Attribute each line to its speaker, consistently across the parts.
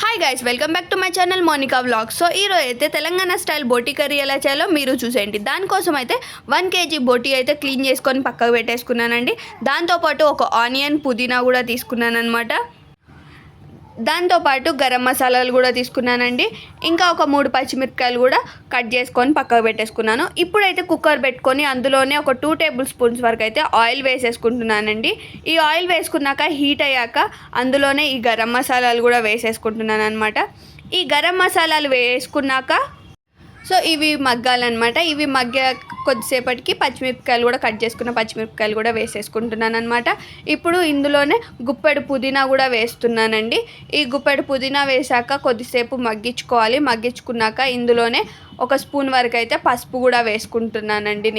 Speaker 1: Hi guys, welcome back to my channel Monika vlogs. So ఈరోజు అయితే Telangana style బోటీ curry ఎలా చేయాలో మీరు చూసేయండి. దానికోసం అయితే 1 kg బోటీ అయితే క్లీన్ చేసుకొని పక్కకు పెట్టేసుకున్నానండి. దాంతోపాటు ఒక ఆనియన్, పుదీనా కూడా తీసుకున్నాను అనమాట. దాంతోపాటు గరం మసాలాలు కూడా తీసుకున్నానండి. ఇంకా ఒక 3 పచ్చిమిరపకాయలు కూడా కట్ చేసుకొని పక్కకు పెట్టేసుకున్నాను. ఇప్పుడైతే కుక్కర్ పెట్టుకొని అందులోనే ఒక 2 టేబుల్ స్పూన్స్ వరకు అయితే ఆయిల్ వేసేసుకుంటున్నానండి. ఈ ఆయిల్ వేసుకున్నాక హీట్ అయ్యాక అందులోనే ఈ గరం మసాలాలు కూడా వేసేసుకుంటున్నాను అనమాట. ఈ గరం మసాలాలు వేసుకున్నాక సో ఇవి మగ్గాలన్నమాట. ఇవి మగ్గే కొద్దిసేపటికి పచ్చిమిరపకాయలు కూడా కట్ చేసుకున్న పచ్చిమిరపకాయలు కూడా వేసేసుకుంటున్నాను అనమాట. ఇప్పుడు ఇందులోనే గుప్పెడు పుదీనా కూడా వేస్తున్నానండి. ఈ గుప్పెడు పుదీనా వేసాక కొద్దిసేపు మగ్గించుకోవాలి. మగ్గించుకున్నాక ఇందులోనే 1 స్పూన్ వరకు అయితే పసుపు కూడా వేసుకుంటున్నానండి.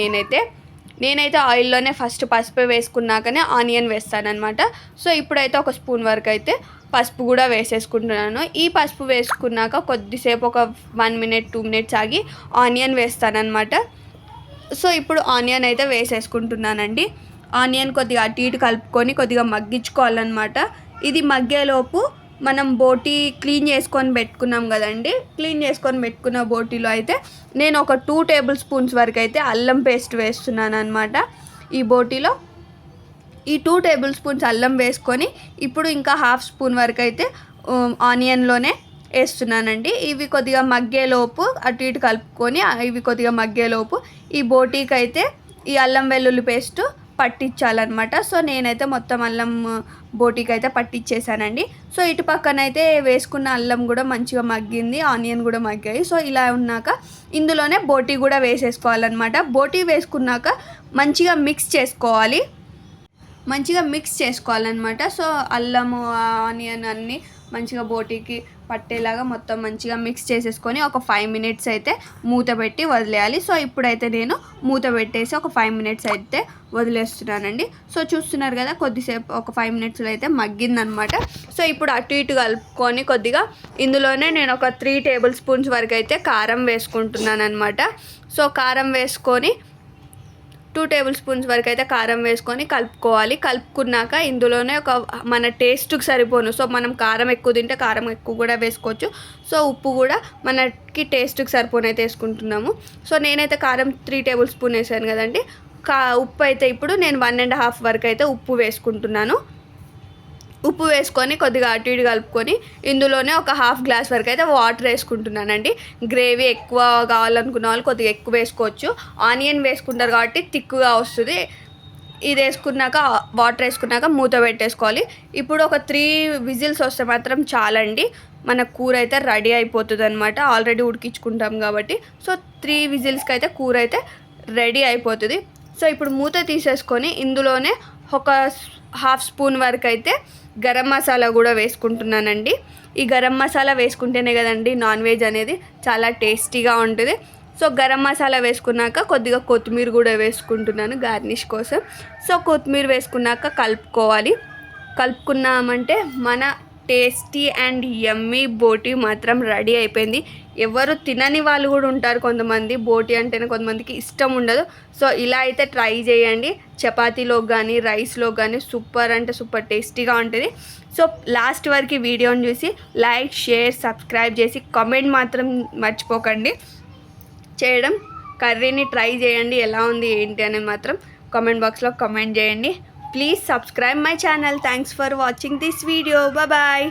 Speaker 1: నేనైతే ఆయిల్లోనే ఫస్ట్ పసుపు వేసుకున్నాకనే ఆనియన్ వేస్తానన్నమాట. సో ఇప్పుడైతే 1 స్పూన్ వరకు అయితే పసుపు కూడా వేసేసుకుంటున్నాను. ఈ పసుపు వేసుకున్నాక కొద్దిసేపు ఒక 1 minute 2 minutes ఆగి ఆనియన్ వేస్తానన్నమాట. సో ఇప్పుడు ఆనియన్ అయితే వేసేసుకుంటున్నానండి. ఆనియన్ కొద్దిగా అటు ఇటు కలుపుకొని కొద్దిగా మగ్గించుకోవాలన్నమాట. ఇది మగ్గేలోపు మనం బోటీ క్లీన్ చేసుకొని పెట్టుకున్నాం కదండి. క్లీన్ చేసుకొని పెట్టుకున్న బోటీలో అయితే నేను ఒక 2 టేబుల్ స్పూన్స్ వరకు అయితే అల్లం పేస్ట్ వేస్తున్నాను అనమాట. ఈ బోటీలో ఈ 2 టేబుల్ స్పూన్స్ అల్లం వేసుకొని ఇప్పుడు ఇంకా 1/2 స్పూన్ వరకు అయితే ఆనియన్లోనే వేస్తున్నానండి. ఇవి కొద్దిగా మగ్గేలోపు అటు ఇటు కలుపుకొని ఇవి కొద్దిగా మగ్గేలోపు ఈ బోటీకి అయితే ఈ అల్లం వెల్లుల్లి పేస్ట్ పట్టించాలన్నమాట. సో నేనైతే మొత్తం అల్లం బోటీకి అయితే పట్టించేసానండి. సో ఇటు పక్కనైతే వేసుకున్న అల్లం కూడా మంచిగా మగ్గింది, ఆనియన్ కూడా మగ్గాయి. సో ఇలా ఉన్నాక ఇందులోనే బోటీ కూడా వేసేసుకోవాలన్నమాట. బోటీ వేసుకున్నాక మంచిగా మిక్స్ చేసుకోవాలన్నమాట. సో అల్లము, ఆనియన్ అన్నీ మంచిగా బోటీకి పట్టేలాగా మొత్తం మంచిగా మిక్స్ చేసేసుకొని ఒక 5 minutes అయితే మూత పెట్టి వదిలేయాలి. సో ఇప్పుడైతే నేను మూత పెట్టేసి ఒక 5 minutes అయితే వదిలేస్తున్నానండి. సో చూస్తున్నారు కదా, కొద్దిసేపు ఒక 5 minutesలో అయితే మగ్గిందనమాట. సో ఇప్పుడు అటు ఇటు కలుపుకొని కొద్దిగా ఇందులోనే నేను ఒక 3 టేబుల్ స్పూన్స్ వరకు అయితే కారం వేసుకుంటున్నాను అనమాట. సో కారం వేసుకొని 2 టేబుల్ స్పూన్స్ వరకు అయితే కారం వేసుకొని కలుపుకోవాలి. కలుపుకున్నాక ఇందులోనే ఒక మన టేస్ట్కి సరిపోను, సో మనం కారం ఎక్కువ తింటే కారం ఎక్కువ కూడా వేసుకోవచ్చు. సో ఉప్పు కూడా మనకి టేస్ట్కి సరిపోను అయితే వేసుకుంటున్నాము. సో నేనైతే కారం 3 టేబుల్ స్పూన్ వేసాను కదండి. ఉప్పు అయితే ఇప్పుడు నేను 1.5 వరకు అయితే ఉప్పు వేసుకుంటున్నాను. ఉప్పు వేసుకొని కొద్దిగా అటు ఇటు కలుపుకొని ఇందులోనే ఒక 1/2 గ్లాస్ వరకు అయితే వాటర్ వేసుకుంటున్నానండి. గ్రేవీ ఎక్కువ కావాలనుకున్న వాళ్ళు కొద్దిగా ఎక్కువ వేసుకోవచ్చు. ఆనియన్ వేసుకుంటారు కాబట్టి థిక్గా వస్తుంది. ఇది వేసుకున్నాక వాటర్ వేసుకున్నాక మూత పెట్టేసుకోవాలి. ఇప్పుడు ఒక 3 విజిల్స్ వస్తే మాత్రం చాలండి, మన కూర అయితే రెడీ అయిపోతుంది అనమాట. ఆల్రెడీ ఉడికించుకుంటాం కాబట్టి. సో 3 విజిల్స్కి అయితే కూర అయితే రెడీ అయిపోతుంది. సో ఇప్పుడు మూత తీసేసుకొని ఇందులోనే ఒక 1/2 స్పూన్ వరకు అయితే గరం మసాలా కూడా వేసుకుంటున్నానండి. ఈ గరం మసాలా వేసుకుంటేనే కదండి నాన్ వెజ్ అనేది చాలా టేస్టీగా ఉంటుంది. సో గరం మసాలా వేసుకున్నాక కొద్దిగా కొత్తిమీర కూడా వేసుకుంటున్నాను గార్నిష్ కోసం. సో కొత్తిమీర వేసుకున్నాక కలుపుకున్నామంటే మన టేస్టీ అండ్ యమ్మీ బోటీ మాత్రం రెడీ అయిపోయింది. ఎవరు తినని వాళ్ళు కూడా ఉంటారు కొంతమంది, బోటీ అంటేనే కొంతమందికి ఇష్టం ఉండదు. సో ఇలా అయితే ట్రై చేయండి. చపాతీలో కానీ రైస్లో కానీ సూపర్ అంటే సూపర్ టేస్టీగా ఉంటుంది. సో లాస్ట్ వరకు వీడియోని చూసి లైక్, షేర్, సబ్స్క్రైబ్ చేసి కామెంట్ మాత్రం మర్చిపోకండి చేయడం. కర్రీని ట్రై చేయండి, ఎలా ఉంది ఏంటి అనేది మాత్రం కామెంట్ బాక్స్లో కామెంట్ చేయండి. Please subscribe my channel. Thanks for watching this video. Bye bye.